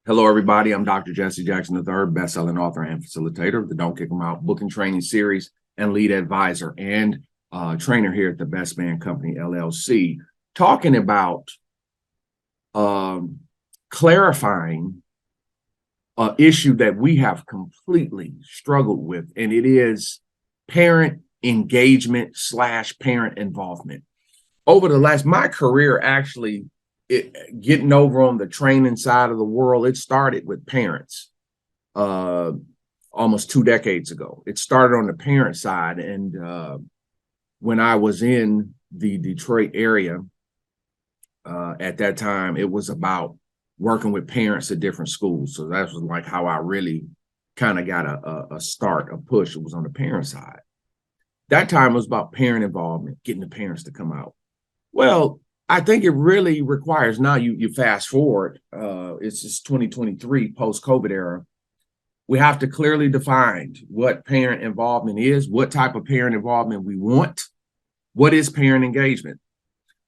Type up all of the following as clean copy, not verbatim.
Hello, everybody. I'm Dr. Jesse Jackson III, best-selling author and facilitator of the Don't Kick 'Em Out book and training series and lead advisor and trainer here at the Best Man Company, LLC, talking about clarifying an issue that we have completely struggled with, and it is parent engagement / parent involvement. Over the last, my career actually, getting over on the training side of the world, it started with parents almost 2 decades ago. It started on the parent side. And when I was in the Detroit area at that time, it was about working with parents at different schools. So that was like how I really kind of got a start, a push. It was on the parent side. That time was about parent involvement, getting the parents to come out. Well, I think it really requires, now you fast forward, it's just 2023 post-COVID era. We have to clearly define what parent involvement is, what type of parent involvement we want. What is parent engagement?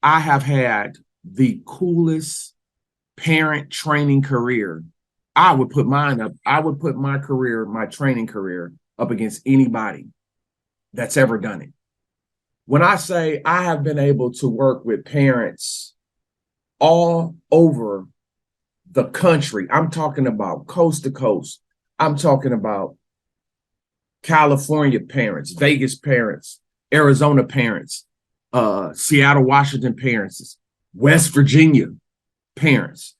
I have had the coolest parent training career. I would put mine up. I would put my career, my training career, up against anybody that's ever done it. When I say I have been able to work with parents all over the country, I'm talking about coast to coast. I'm talking about California parents, Vegas parents, Arizona parents, Seattle, Washington parents, West Virginia parents,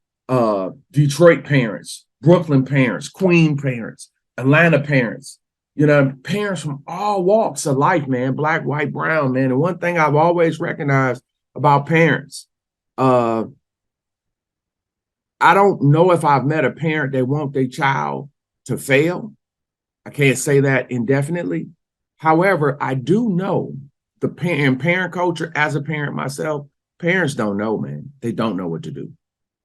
Detroit parents, Brooklyn parents, Queen parents, Atlanta parents. You know, parents from all walks of life, man, black, white, brown, man. And one thing I've always recognized about parents, I don't know if I've met a parent that want their child to fail. I can't say that indefinitely. However, I do know the parent culture, as a parent myself, parents don't know, man. They don't know what to do.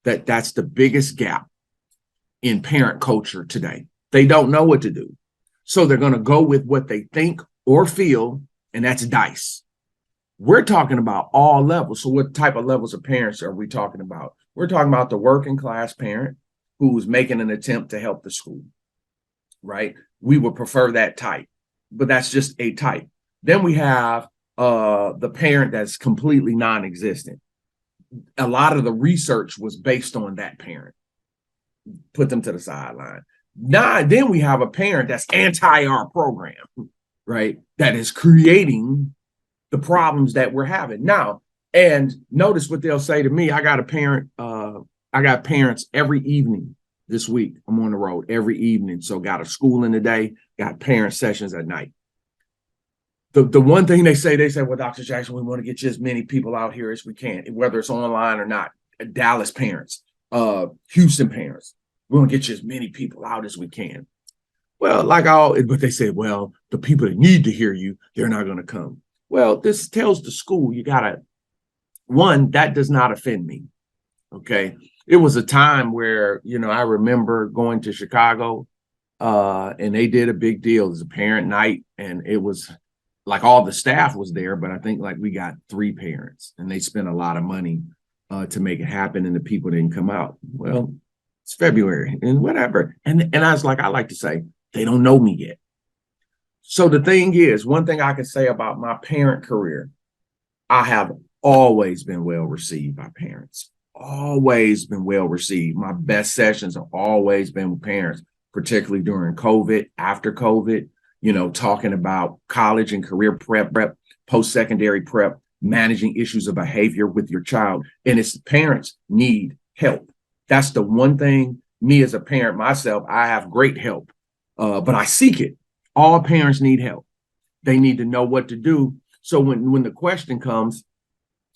That's the biggest gap in parent culture today. They don't know what to do. So they're going to go with what they think or feel, and that's dice. We're talking about all levels. So what type of levels of parents are we talking about? We're talking about the working class parent who's making an attempt to help the school, right? We would prefer that type, but that's just a type. Then we have the parent that's completely non-existent. A lot of the research was based on that parent. Put them to the sideline. Now, then we have a parent that's anti our program, right? That is creating the problems that we're having now. And notice what they'll say to me. I got parents every evening this week. I'm on the road every evening. So got a school in the day, got parent sessions at night. The one thing they say, well, Dr. Jackson, we want to get you as many people out here as we can, whether it's online or not. Dallas parents, Houston parents. We want to get you as many people out as we can. Well, but they say, well, the people that need to hear you, they're not going to come. Well, this tells the school, that does not offend me. Okay. It was a time where, I remember going to Chicago and they did a big deal. It was a parent night, and it was like all the staff was there, but I think like we got 3 parents, and they spent a lot of money to make it happen, and the people didn't come out. Well, it's February and whatever. And I was like, I like to say, they don't know me yet. So the thing is, one thing I can say about my parent career, I have always been well received by parents, always been well received. My best sessions have always been with parents, particularly during COVID, after COVID, talking about college and career prep, post-secondary prep, managing issues of behavior with your child. And it's parents need help. That's the one thing, me as a parent myself, I have great help, but I seek it. All parents need help. They need to know what to do. So when the question comes,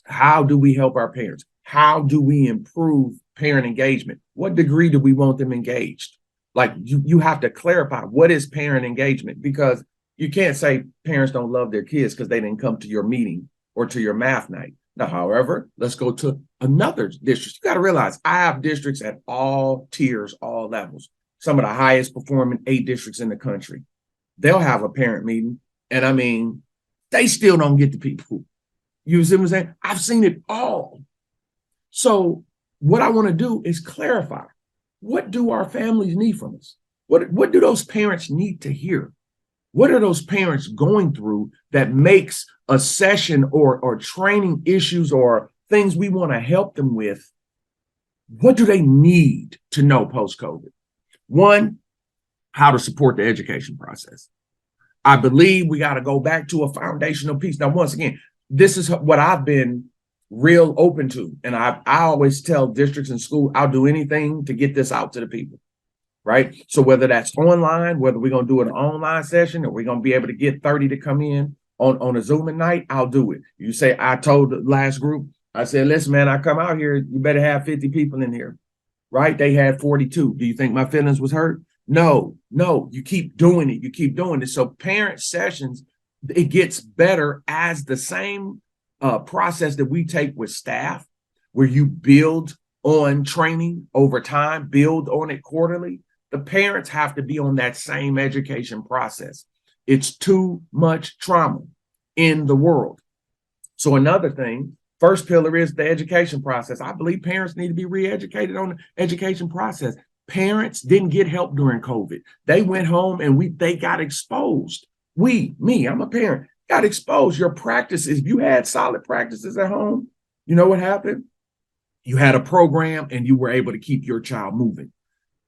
how do we help our parents? How do we improve parent engagement? What degree do we want them engaged? Like you have to clarify, what is parent engagement? Because you can't say parents don't love their kids because they didn't come to your meeting or to your math night. Now, however, let's go to another district. You got to realize I have districts at all tiers, all levels. Some of the highest performing 8 districts in the country. They'll have a parent meeting. And I mean, they still don't get the people. You see what I'm saying? I've seen it all. So what I want to do is clarify. What do our families need from us? What do those parents need to hear? What are those parents going through that makes a session or training issues or things we want to help them with? What do they need to know post-COVID? One, how to support the education process. I believe we got to go back to a foundational piece. Now, once again, this is what I've been real open to. And I always tell districts and school, I'll do anything to get this out to the people, right? So whether that's online, whether we're going to do an online session or we're going to be able to get 30 to come in on a Zoom at night, I'll do it. You say, I told the last group, I said, listen, man, I come out here, you better have 50 people in here, right? They had 42. Do you think my feelings was hurt? No, you keep doing it. You keep doing it. So parent sessions, it gets better as the same process that we take with staff, where you build on training over time, build on it quarterly. The parents have to be on that same education process. It's too much trauma in the world. So another thing, first pillar is the education process. I believe parents need to be re-educated on the education process. Parents didn't get help during COVID. They went home and they got exposed. I'm a parent, got exposed. Your practices, if you had solid practices at home, you know what happened? You had a program and you were able to keep your child moving.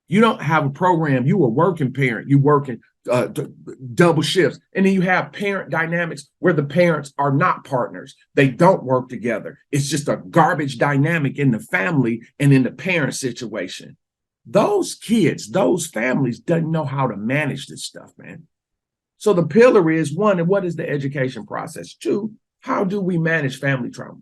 You don't have a program, you a working parent, you working double shifts. And then you have parent dynamics where the parents are not partners. They don't work together. It's just a garbage dynamic in the family and in the parent situation. Those kids, those families doesn't know how to manage this stuff, man. So the pillar is one, and what is the education process? Two, how do we manage family trauma?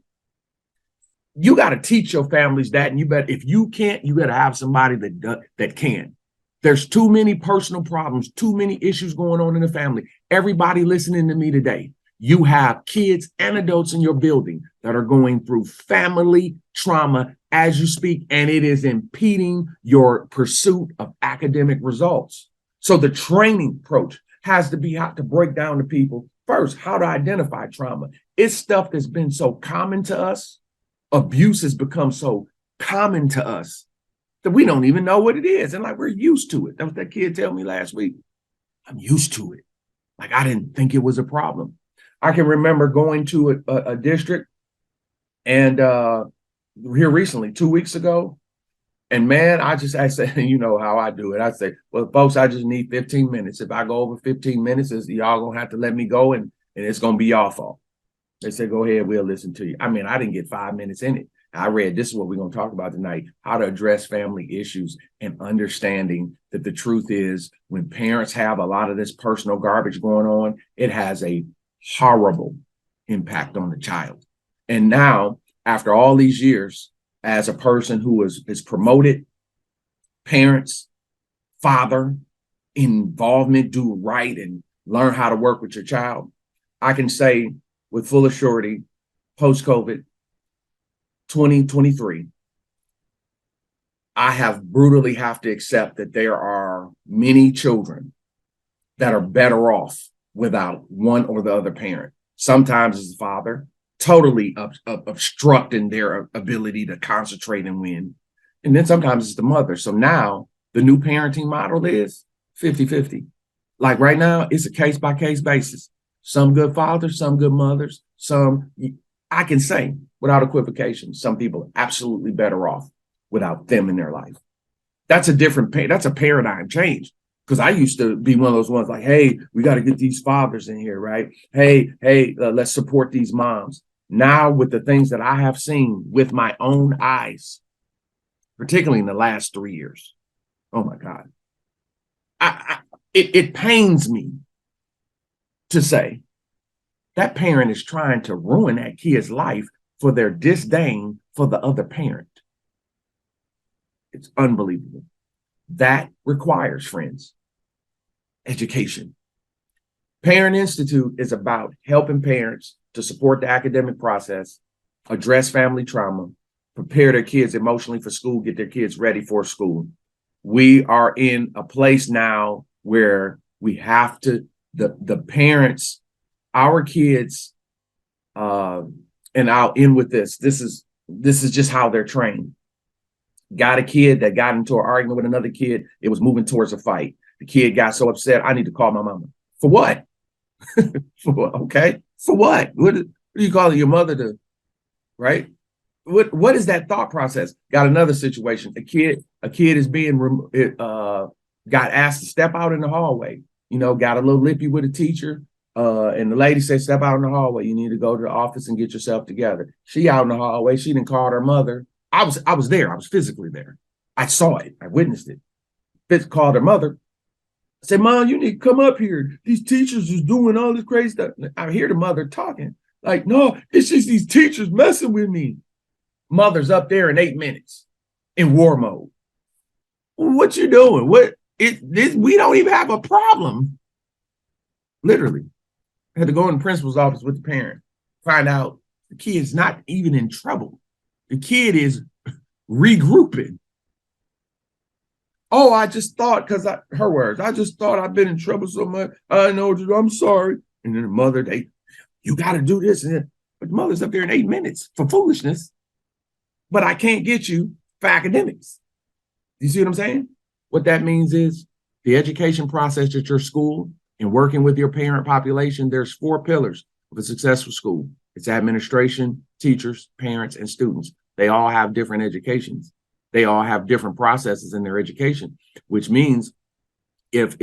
You got to teach your families that, and if you can't, you got to have somebody that can. There's too many personal problems, too many issues going on in the family. Everybody listening to me today, you have kids and adults in your building that are going through family trauma as you speak, and it is impeding your pursuit of academic results. So the training approach has to be how to break down to people first, how to identify trauma. It's stuff that's been so common to us. Abuse has become so common to us that we don't even know what it is. And like, we're used to it. That was that kid tell me last week. I'm used to it. Like, I didn't think it was a problem. I can remember going to a district and here recently, 2 weeks ago. And man, I said, you know how I do it. I say, well, folks, I just need 15 minutes. If I go over 15 minutes, y'all gonna have to let me go and it's gonna be y'all fault. They said, go ahead, we'll listen to you. I mean, I didn't get 5 minutes in it. I read, this is what we're going to talk about tonight, how to address family issues and understanding that the truth is when parents have a lot of this personal garbage going on, it has a horrible impact on the child. And now, after all these years, as a person who is promoted, parents, father, involvement, do right and learn how to work with your child, I can say with full assurity, post-COVID, 2023, I have brutally have to accept that there are many children that are better off without one or the other parent. Sometimes it's the father, totally obstructing their ability to concentrate and win. And then sometimes it's the mother. So now the new parenting model is 50-50. Like right now, it's a case-by-case basis. Some good fathers, some good mothers, some, I can say without equivocation, some people are absolutely better off without them in their life. That's a paradigm change. Because I used to be one of those ones like, hey, we got to get these fathers in here, right? Hey, let's support these moms. Now with the things that I have seen with my own eyes, particularly in the last 3 years, oh my God, it pains me to say that parent is trying to ruin that kid's life for their disdain for the other parent. It's unbelievable. That requires, friends, education. Parent Institute is about helping parents to support the academic process, address family trauma, prepare their kids emotionally for school, get their kids ready for school. We are in a place now where we have to, the parents, our kids, and I'll end with this. This is just how they're trained. Got a kid that got into an argument with another kid. It was moving towards a fight. The kid got so upset, I need to call my mama. For what? For what? Okay. For what? What do you call it? Your mother to, right? What is that thought process? Got another situation. A kid is being got asked to step out in the hallway. Got a little lippy with a teacher. And the lady said, step out in the hallway. You need to go to the office and get yourself together. She out in the hallway. She didn't call her mother. I was there. I was physically there. I saw it. I witnessed it. Called her mother. I said, Mom, you need to come up here. These teachers is doing all this crazy stuff. I hear the mother talking. Like, no, it's just these teachers messing with me. Mother's up there in 8 minutes in war mode. What you doing? We don't even have a problem. Literally. I had to go in the principal's office with the parent, find out the kid's not even in trouble. The kid is regrouping. Oh, I just thought, her words, I just thought I've been in trouble so much. I know, I'm sorry. And then the mother, you got to do this. But the mother's up there in 8 minutes for foolishness. But I can't get you for academics. You see what I'm saying? What that means is the education process at your school and working with your parent population, there's 4 pillars of a successful school. It's administration, teachers, parents, and students. They all have different educations. They all have different processes in their education, which means if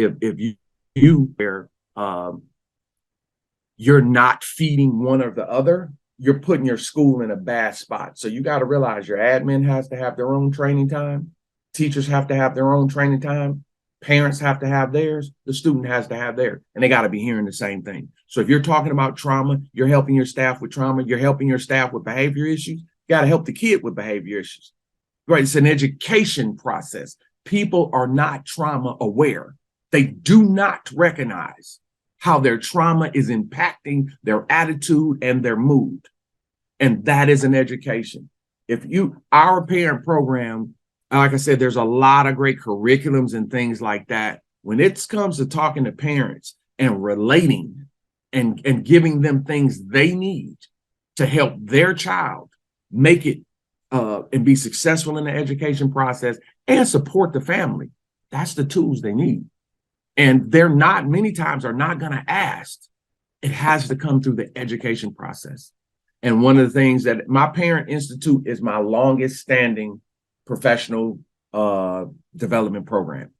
you're not feeding one or the other, you're putting your school in a bad spot. So you got to realize your admin has to have their own training time. Teachers have to have their own training time. Parents have to have theirs. The student has to have theirs. And they got to be hearing the same thing. So if you're talking about trauma, you're helping your staff with trauma. You're helping your staff with behavior issues. You got to help the kid with behavior issues. Right? It's an education process. People are not trauma aware. They do not recognize how their trauma is impacting their attitude and their mood. And that is an education. Our parent program, like I said, there's a lot of great curriculums and things like that. When it comes to talking to parents and relating and giving them things they need to help their child make it and be successful in the education process and support the family, that's the tools they need. And many times are not going to ask. It has to come through the education process. And one of the things that my Parent Institute is my longest standing professional development program.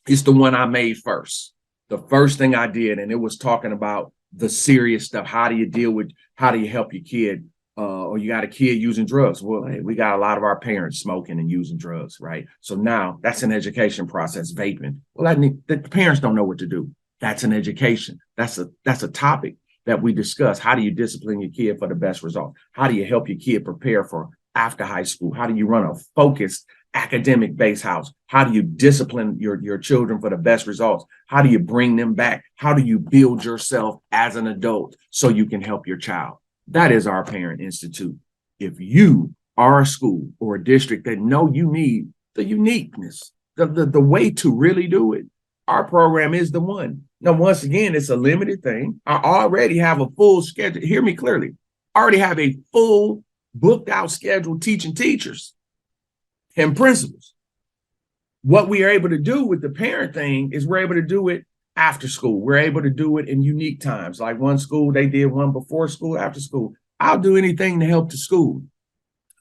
It's the one I made first. The first thing I did, and it was talking about the serious stuff. How do you help your kid? Or you got a kid using drugs. Well, hey, we got a lot of our parents smoking and using drugs, right? So now that's an education process, vaping. Well, the parents don't know what to do. That's an education. That's a topic that we discuss. How do you discipline your kid for the best result? How do you help your kid prepare for after high school? How do you run a focused academic-based house? How do you discipline your children for the best results? How do you bring them back? How do you build yourself as an adult so you can help your child? That is our Parent Institute. If you are a school or a district that know you need the uniqueness, the way to really do it, our program is the one. Now, once again, it's a limited thing. I already have a full schedule. Hear me clearly. I already have a full booked out schedule teaching teachers and principals. What we are able to do with the parent thing is we're able to do it after school. We're able to do it in unique times. Like one school, they did one before school, after school. I'll do anything to help the school.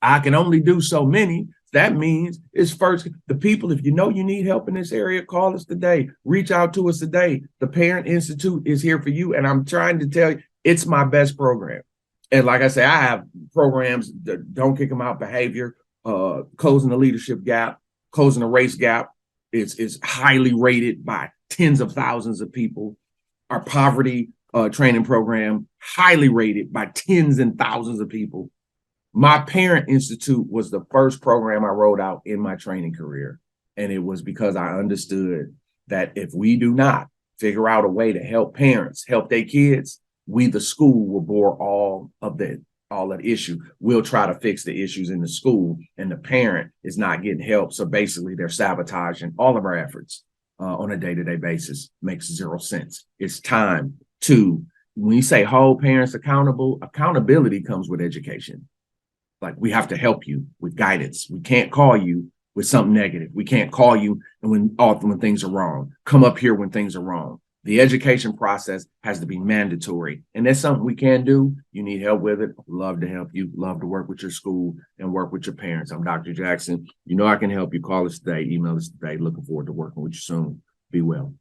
I can only do so many. That means it's first the people. If you know you need help in this area, call us today. Reach out to us today. The Parent Institute is here for you. And I'm trying to tell you, it's my best program. And like I say, I have programs that don't kick them out behavior, closing the leadership gap, closing the race gap. It's highly rated by tens of thousands of people. Our poverty training program, highly rated by tens and thousands of people. My Parent Institute was the first program I rolled out in my training career. And it was because I understood that if we do not figure out a way to help parents, help their kids, we, the school, will bore all of that issue. We'll try to fix the issues in the school, and the parent is not getting help. So basically, they're sabotaging all of our efforts on a day-to-day basis. Makes zero sense. It's time to, when you say hold parents accountable, accountability comes with education. Like, we have to help you with guidance. We can't call you with something negative. We can't call you and when things are wrong. Come up here when things are wrong. The education process has to be mandatory, and that's something we can do. You need help with it. Love to help you. Love to work with your school and work with your parents. I'm Dr. Jackson. You know I can help you. Call us today. Email us today. Looking forward to working with you soon. Be well.